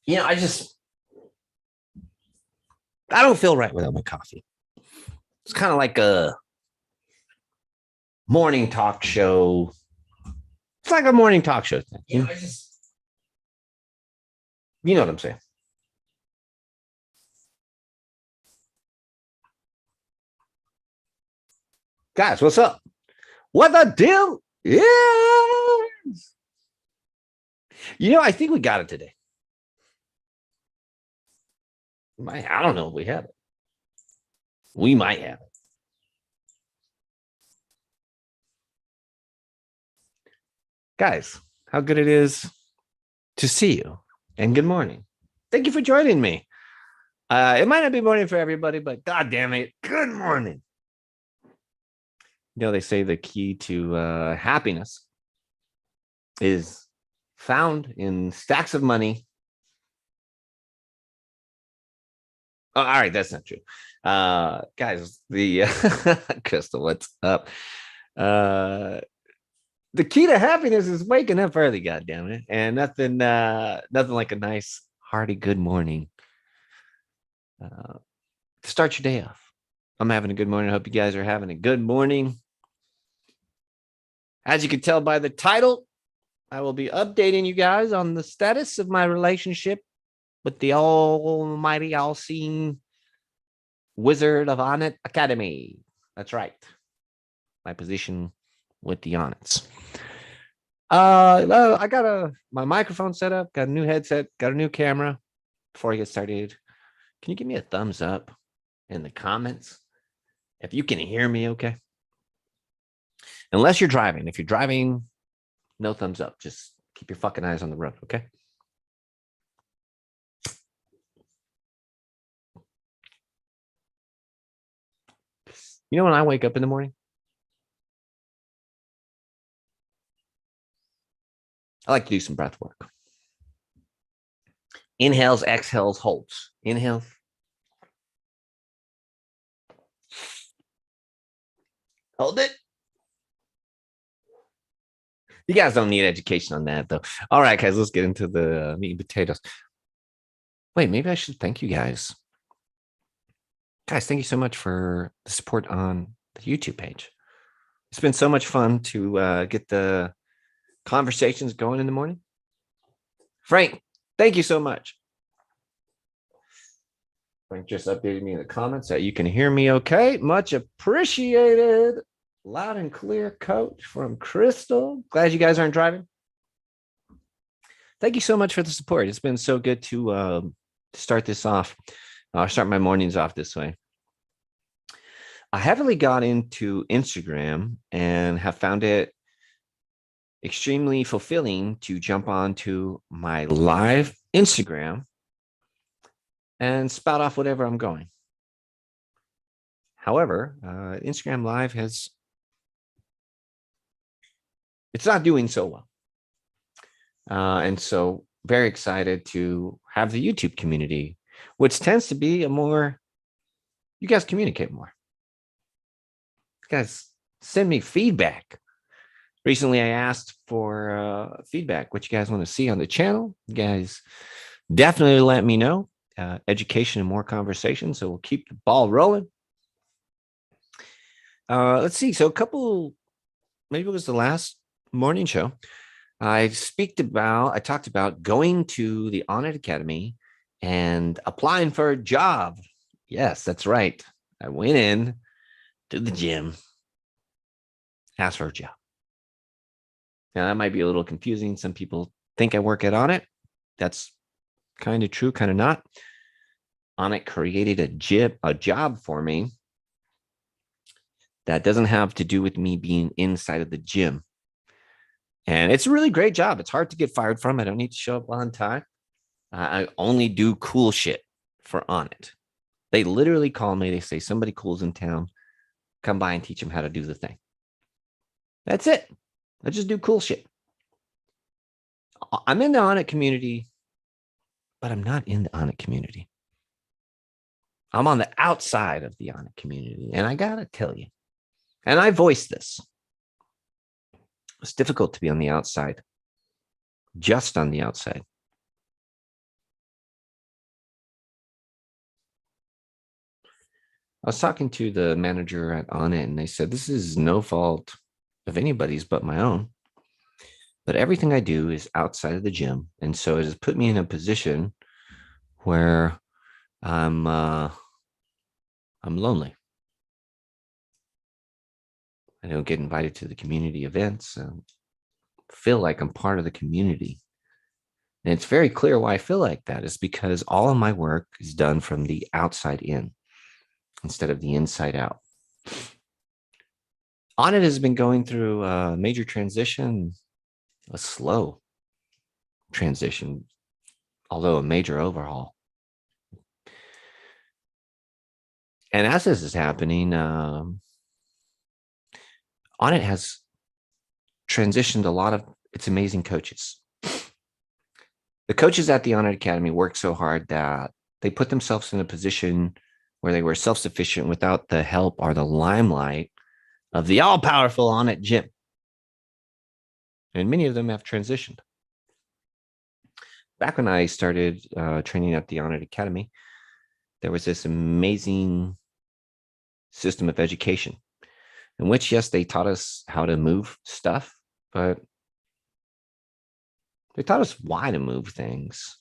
I don't feel right without my coffee. It's kind of like a morning talk show. It's like a morning talk show thing. You know what I'm saying? Guys, what's up? What the deal is? I think we got it today. I don't know if we have it. We might have it. Guys, how good it is to see you. And good morning. Thank you for joining me. It might not be morning for everybody, but God damn it, good morning. They say the key to happiness is found in stacks of money. Oh, all right, that's not true. Guys, the Crystal, what's up? The key to happiness is waking up early, goddamn it. And nothing like a nice, hearty good morning to start your day off. I'm having a good morning. I hope you guys are having a good morning. As you can tell by the title, I will be updating you guys on the status of my relationship with the almighty, all-seeing wizard of Onnit Academy. That's right. My position with the Onnits. I got my microphone set up, got a new headset, got a new camera. Before I get started, can you give me a thumbs up in the comments if you can hear me okay? Unless you're driving. If you're driving, no thumbs up. Just keep your fucking eyes on the road, okay? When I wake up in the morning, I like to do some breath work. Inhales, exhales, holds. Inhale. Hold it. You guys don't need education on that, though. All right, guys, let's get into the meat and potatoes. Wait, maybe I should thank you guys. Guys, thank you so much for the support on the YouTube page. It's been so much fun to get the conversations going in the morning. Frank, thank you so much. Frank just updated me in the comments that you can hear me okay. Much appreciated. Loud and clear, coach, from Crystal. Glad you guys aren't driving. Thank you so much for the support. It's been so good to start this off. I'll start my mornings off this way. I heavily got into Instagram and have found it extremely fulfilling to jump onto my live Instagram and spout off whatever I'm going. However, Instagram Live it's not doing so well. And so very excited to have the YouTube community, which tends to be you guys communicate more. You guys send me feedback. Recently, I asked for feedback, what you guys want to see on the channel. You guys definitely let me know. Education and more conversation. So we'll keep the ball rolling. Let's see. So maybe it was the last morning show. I talked about going to the Onnit Academy and applying for a job. Yes, that's right. I went in to the gym, asked for a job. Now that might be a little confusing. Some people think I work at Onnit. That's kind of true, kind of not. Onnit created a job for me that doesn't have to do with me being inside of the gym. And it's a really great job. It's hard to get fired from. I don't need to show up on time. I only do cool shit for Onnit. They literally call me. They say, somebody cool's in town. Come by and teach them how to do the thing. That's it. I just do cool shit. I'm in the Onnit community, but I'm not in the Onnit community. I'm on the outside of the Onnit community. And I got to tell you, and I voiced this, it's difficult to be on the outside, just on the outside. I was talking to the manager at Onnit, and they said this is no fault of anybody's but my own. But everything I do is outside of the gym, and so it has put me in a position where I'm uh, I'm lonely. I don't get invited to the community events. Feel like I'm part of the community, and it's very clear why I feel like that is because all of my work is done from the outside in instead of the inside out. Audit has been going through a major transition, a slow transition, although a major overhaul. And as this is happening, Audit has transitioned a lot of its amazing coaches. The coaches at the Onnit Academy worked so hard that they put themselves in a position where they were self-sufficient without the help or the limelight of the all-powerful Onnit gym. And many of them have transitioned. Back when I started training at the Onnit Academy, there was this amazing system of education in which, yes, they taught us how to move stuff, but they taught us why to move things.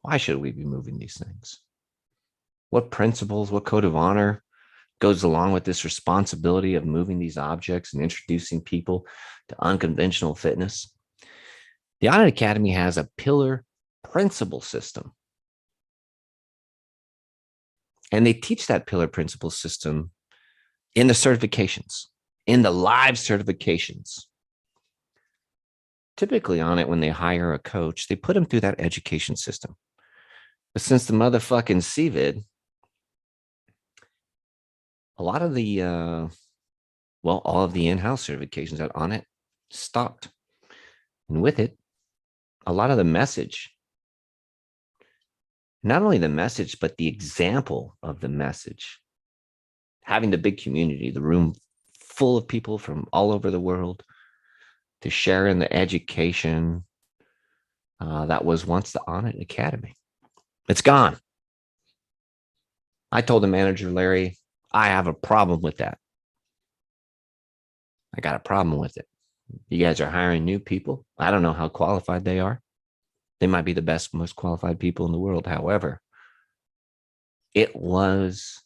Why should we be moving these things? What principles, what code of honor goes along with this responsibility of moving these objects and introducing people to unconventional fitness? The Onnit Academy has a pillar principle system. And they teach that pillar principle system in the certifications, in the live certifications. Typically on it, when they hire a coach, they put them through that education system. But since the motherfucking CVID, a lot of the, all of the in-house certifications out on it stopped. And with it, a lot of the message, not only the message, but the example of the message, having the big community, the room full of people from all over the world to share in the education that was once the Onnit Academy. It's gone. I told the manager, Larry, I have a problem with that. I got a problem with it. You guys are hiring new people. I don't know how qualified they are. They might be the best, most qualified people in the world. However, it was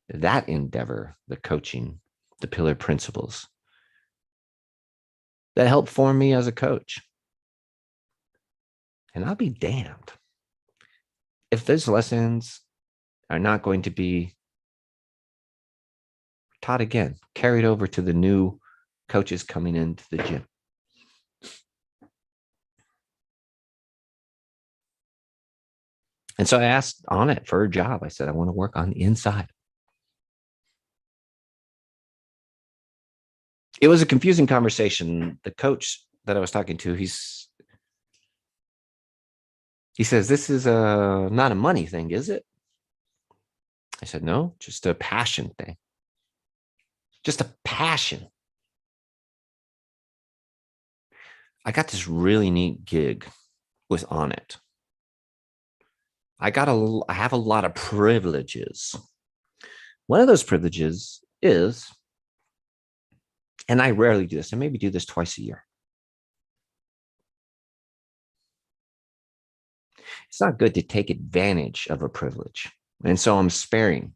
that endeavor, the coaching, the pillar principles, that helped form me as a coach. And I'll be damned if those lessons are not going to be taught again, carried over to the new coaches coming into the gym. And so I asked Onnit for a job. I said, I want to work on the inside. It was a confusing conversation. The coach that I was talking to, he says, this is not a money thing, is it? I said, no, just a passion thing. Just a passion. I got this really neat gig with Onnit. I have a lot of privileges. One of those privileges is, and I rarely do this, I maybe do this twice a year. It's not good to take advantage of a privilege. And so I'm sparing.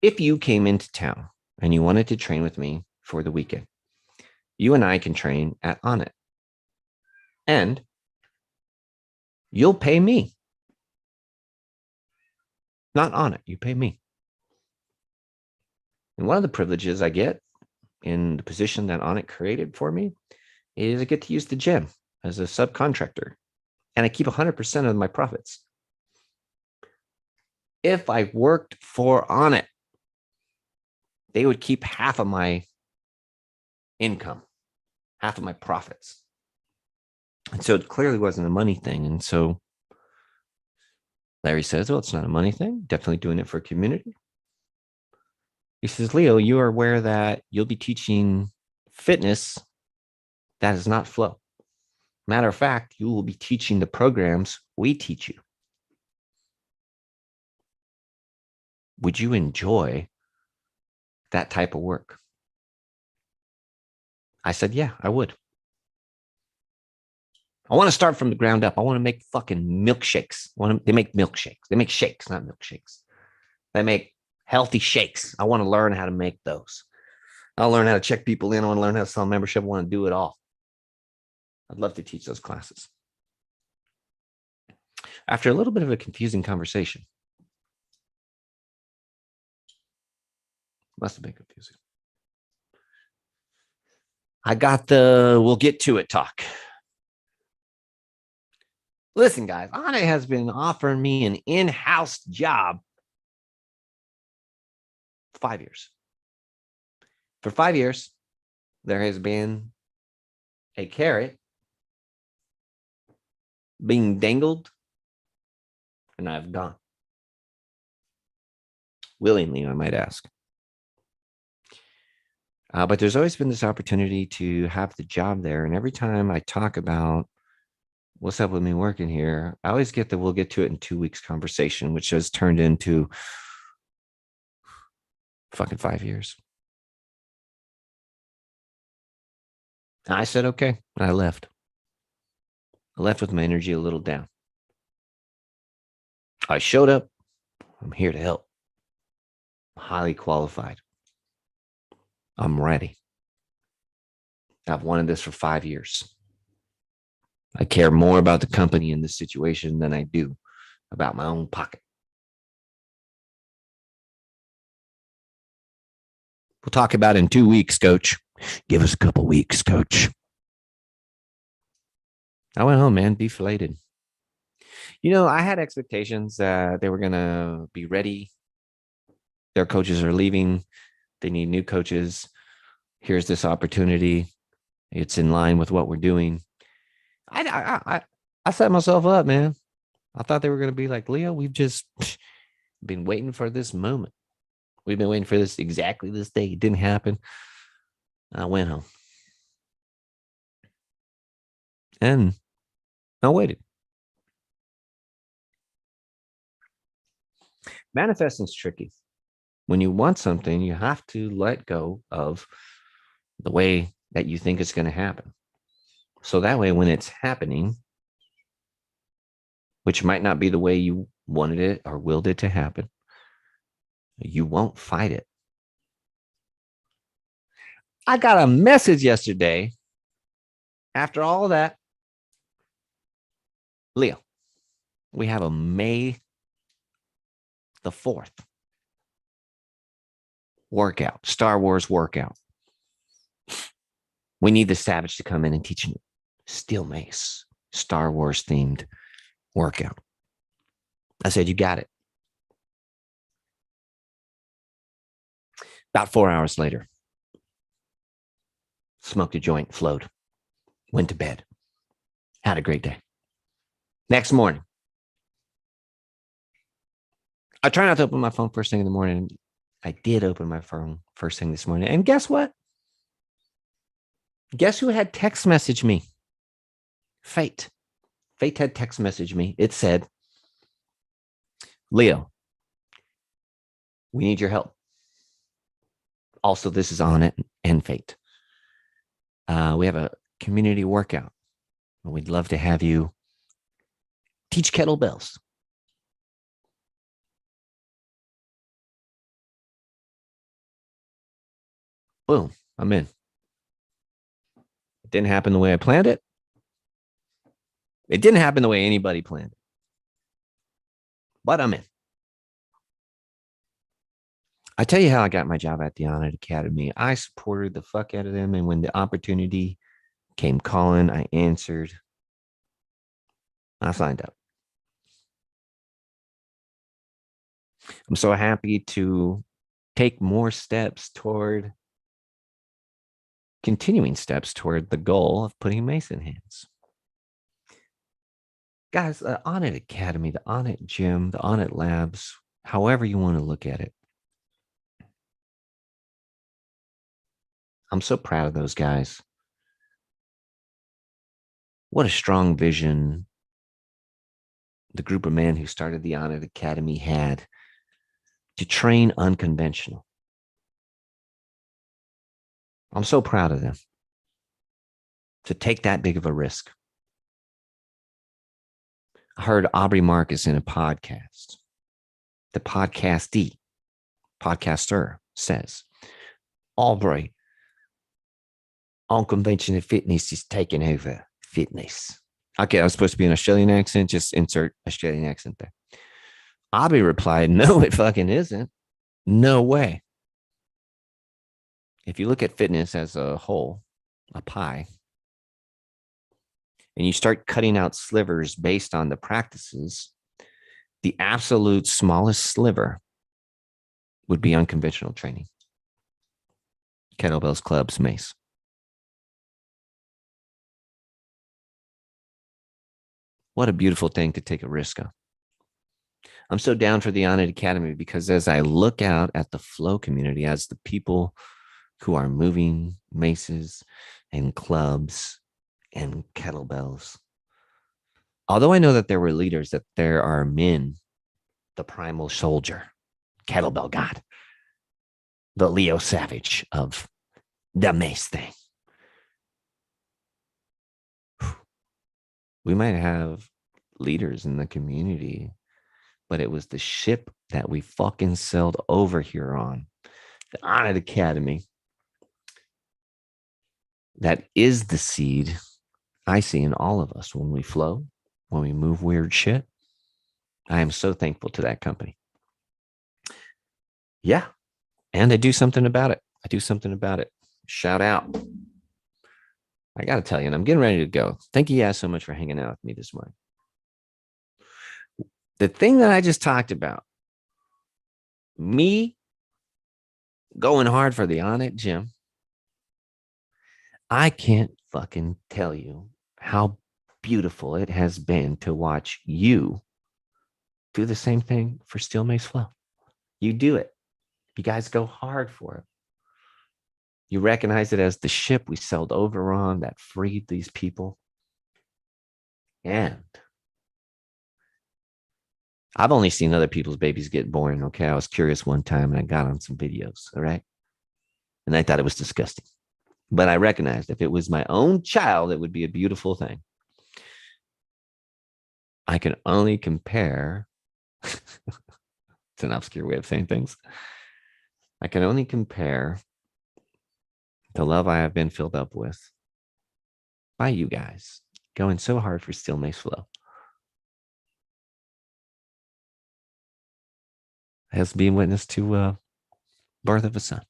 If you came into town and you wanted to train with me for the weekend, you and I can train at Onnit. And you'll pay me. Not Onnit, you pay me. And one of the privileges I get in the position that Onnit created for me is I get to use the gym as a subcontractor. And I keep 100% of my profits. If I worked for Onnit, they would keep half of my income, half of my profits. And so it clearly wasn't a money thing. And so Larry says, well, it's not a money thing. Definitely doing it for community. He says, Leo, you are aware that you'll be teaching fitness that is not flow. Matter of fact, you will be teaching the programs we teach you. Would you enjoy that type of work? I said, yeah, I would. I want to start from the ground up. I want to make fucking milkshakes. They make milkshakes. They make shakes, not milkshakes. They make healthy shakes. I want to learn how to make those. I'll learn how to check people in. I want to learn how to sell membership. I want to do it all. I'd love to teach those classes. After a little bit of a confusing conversation, must have been confusing, I got the we'll get to it talk. Listen, guys, Onnit has been offering me an in-house job 5 years. For 5 years, there has been a carrot being dangled, and I've gone. Willingly, I might ask. But there's always been this opportunity to have the job there. And every time I talk about what's up with me working here, I always get the we'll get to it in 2 weeks conversation, which has turned into fucking 5 years. And I said, okay. And I left. I left with my energy a little down. I showed up. I'm here to help. I'm highly qualified. I'm ready. I've wanted this for 5 years. I care more about the company in this situation than I do about my own pocket. We'll talk about it in 2 weeks, coach. Give us a couple weeks, coach. I went home, man, deflated. I had expectations that they were going to be ready. Their coaches are leaving. They need new coaches. Here's this opportunity. It's in line with what we're doing. I set myself up, man. I thought they were going to be like, Leo, we've just been waiting for this moment. We've been waiting for this exactly this day. It didn't happen. I went home. And I waited. Manifesting's tricky. When you want something, you have to let go of the way that you think it's going to happen. So that way, when it's happening, which might not be the way you wanted it or willed it to happen, you won't fight it. I got a message yesterday after all of that. Leo, we have a May the 4th workout, Star Wars workout. We need the Savage to come in and teach you Steel Mace, Star Wars themed workout. I said, you got it. About 4 hours later, smoked a joint, flowed, went to bed, had a great day. Next morning, I try not to open my phone first thing in the morning. I did open my phone first thing this morning. And guess what? Guess who had text messaged me? Fate. Fate had text messaged me. It said, Leo, we need your help. Also, this is Onnit and Fate. We have a community workout. We'd love to have you teach kettlebells. Boom, I'm in. It didn't happen the way I planned it. It didn't happen the way anybody planned it. But I'm in. I tell you how I got my job at the Onnit Academy. I supported the fuck out of them. And when the opportunity came calling, I answered. I signed up. I'm so happy to take more steps toward continuing steps toward the goal of putting Mace in hands. Guys, the Onnit Academy, the Onnit Gym, the Onnit Labs, however you want to look at it. I'm so proud of those guys. What a strong vision the group of men who started the Onnit Academy had. to train unconventional. I'm so proud of them to take that big of a risk. I heard Aubrey Marcus in a podcast. The podcaster says, Aubrey, unconventional fitness is taking over fitness. Okay, I was supposed to be an Australian accent. Just insert Australian accent there. Aubrey replied, no, it fucking isn't. No way. If you look at fitness as a whole, a pie, and you start cutting out slivers based on the practices, the absolute smallest sliver would be unconventional training. Kettlebells, clubs, mace. What a beautiful thing to take a risk on. I'm so down for the Onnit Academy because as I look out at the flow community, as the people who are moving maces and clubs and kettlebells, although I know that there were leaders, that there are men, the primal soldier, kettlebell god, the Leo Savage of the mace thing. We might have leaders in the community, but it was the ship that we fucking sailed over here on, the Onnit Academy, that is the seed I see in all of us when we flow, when we move weird shit. I am so thankful to that company. Yeah. And I do something about it. Shout out. I got to tell you, and I'm getting ready to go. Thank you guys so much for hanging out with me this morning. The thing that I just talked about, me going hard for the Onnit gym, I can't fucking tell you how beautiful it has been to watch you do the same thing for Steel Mace Flow. You do it. You guys go hard for it. You recognize it as the ship we sailed over on that freed these people. And I've only seen other people's babies get born. Okay. I was curious one time and I got on some videos. All right. And I thought it was disgusting. But I recognized if it was my own child, it would be a beautiful thing. I can only compare. It's an obscure way of saying things. I can only compare the love I have been filled up with by you guys going so hard for Steel Mace Flow as being witness to birth of a son.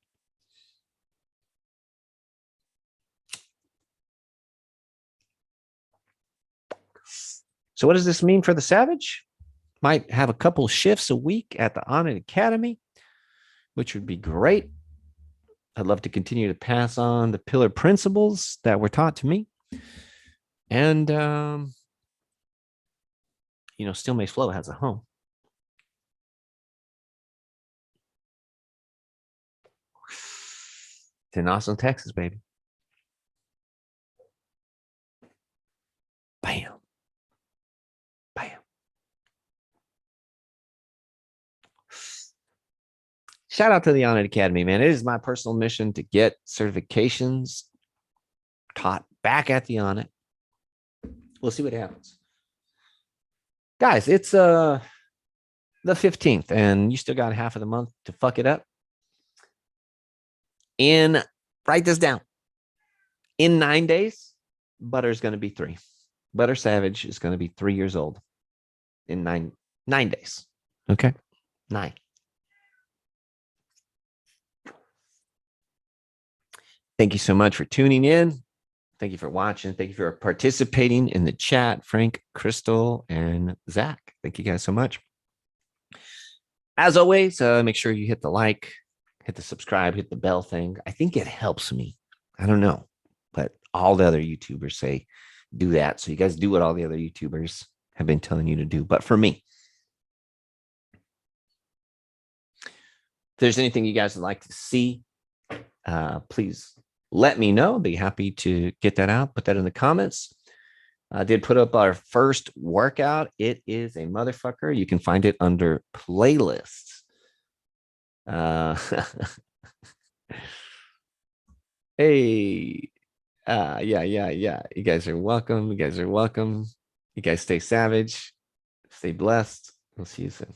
So what does this mean for the Savage? Might have a couple shifts a week at the Onnit Academy, which would be great. I'd love to continue to pass on the pillar principles that were taught to me. And, Steel Mace Flow has a home. It's in Austin, Texas, baby. Bam. Bam. Shout out to the Onnit Academy, man. It is my personal mission to get certifications taught back at the Onnit. We'll see what happens. Guys, it's the 15th, and you still got half of the month to fuck it up. Write this down. In 9 days, Butter's going to be 3. Butter Savage is going to be 3 years old in 9 days. Okay? 9. Thank you so much for tuning in. Thank you for watching. Thank you for participating in the chat, Frank, Crystal, and Zach. Thank you guys so much. As always, make sure you hit the like, hit the subscribe, hit the bell thing. I think it helps me. I don't know, but all the other YouTubers say do that. So you guys do what all the other YouTubers have been telling you to do. But for me, if there's anything you guys would like to see, please let me know. I'd be happy to get that out. Put that in the comments. I did put up our first workout. It is a motherfucker. You can find it under playlists. Uh, hey, yeah. You guys are welcome. You guys are welcome. You guys stay savage, stay blessed. We'll see you soon.